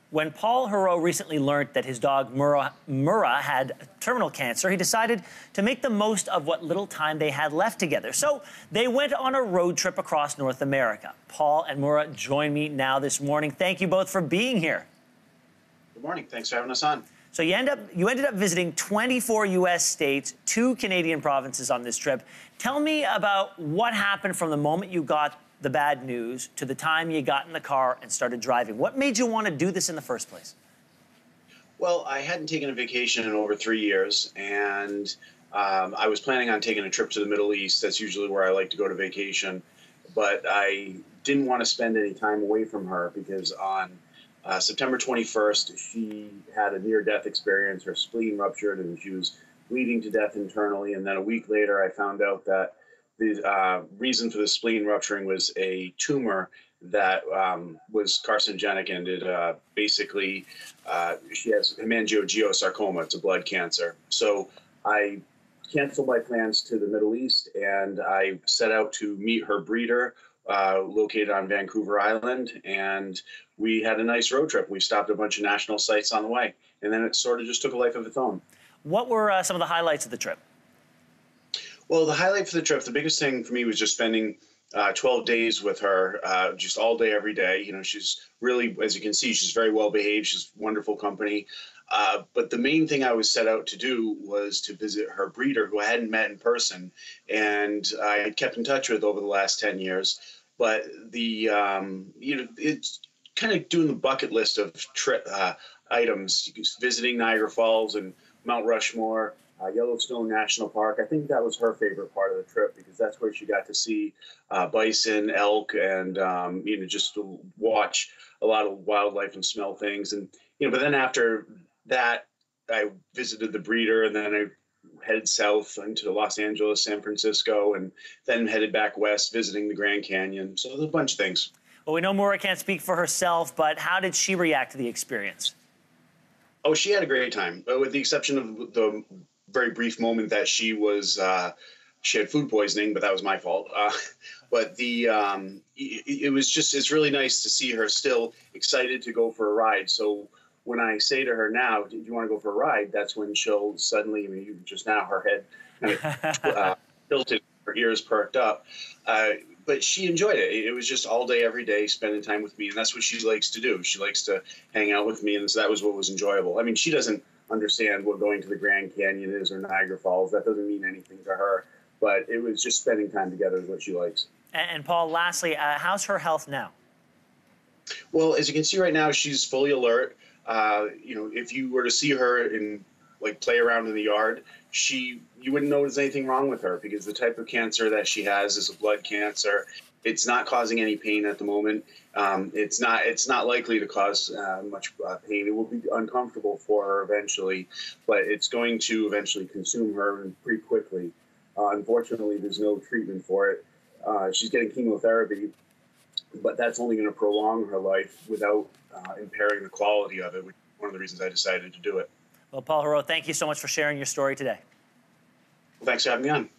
When Paul Heroux recently learned that his dog Mura had terminal cancer, he decided to make the most of what little time they had left together. So they went on a road trip across North America. Paul and Mura join me now this morning. Thank you both for being here. Good morning. Thanks for having us on. So you ended up visiting 24 U.S. states, 2 Canadian provinces on this trip. Tell me about what happened from the moment you got the bad news to the time you got in the car and started driving. What made you want to do this in the first place? Well, I hadn't taken a vacation in over 3 years, and I was planning on taking a trip to the Middle East. That's usually where I like to go to vacation. But I didn't want to spend any time away from her because on September 21st, she had a near-death experience. Her spleen ruptured, and she was bleeding to death internally. And then a week later, I found out that the reason for the spleen rupturing was a tumor that was carcinogenic, and it basically, she has hemangiosarcoma. It's a blood cancer. So I canceled my plans to the Middle East, and I set out to meet her breeder, located on Vancouver Island, and we had a nice road trip. We stopped a bunch of national sites on the way, and then it sort of just took a life of its own. What were some of the highlights of the trip? Well, the highlight for the trip, the biggest thing for me was just spending 12 days with her, just all day, every day. You know, she's really, as you can see, she's very well behaved. She's wonderful company. But the main thing I was set out to do was to visit her breeder, who I hadn't met in person, and I had kept in touch with over the last 10 years. But the, it's kind of doing the bucket list of trip items, visiting Niagara Falls and Mount Rushmore, Yellowstone National Park. I think that was her favorite part of the trip because that's where she got to see bison, elk, and just to watch a lot of wildlife and smell things. And but then after that, I visited the breeder, and then I headed south into Los Angeles, San Francisco, and then headed back west, visiting the Grand Canyon. So there's a bunch of things. Well, we know Mura can't speak for herself, but how did she react to the experience? Oh, she had a great time, with the exception of the very brief moment that she had food poisoning, but that was my fault. But it was just, it's really nice to see her still excited to go for a ride. So when I say to her now, do you want to go for a ride? That's when she'll suddenly, just now her head kind of tilted, her ears perked up. But she enjoyed it. It was just all day, every day, spending time with me. And that's what she likes to do. She likes to hang out with me. And so that was what was enjoyable. I mean, she doesn't understand what going to the Grand Canyon is or Niagara Falls. That doesn't mean anything to her. But it was just spending time together is what she likes. And Paul, lastly, how's her health now? Well, as you can see right now, she's fully alert. If you were to see her play around in the yard, you wouldn't notice anything wrong with her because the type of cancer that she has is a blood cancer. It's not causing any pain at the moment. It's not likely to cause much pain. It will be uncomfortable for her eventually, but it's going to eventually consume her pretty quickly. Unfortunately, there's no treatment for it. She's getting chemotherapy, but that's only going to prolong her life without impairing the quality of it, which is one of the reasons I decided to do it. Well, Paul Heroux, thank you so much for sharing your story today. Well, thanks for having me on.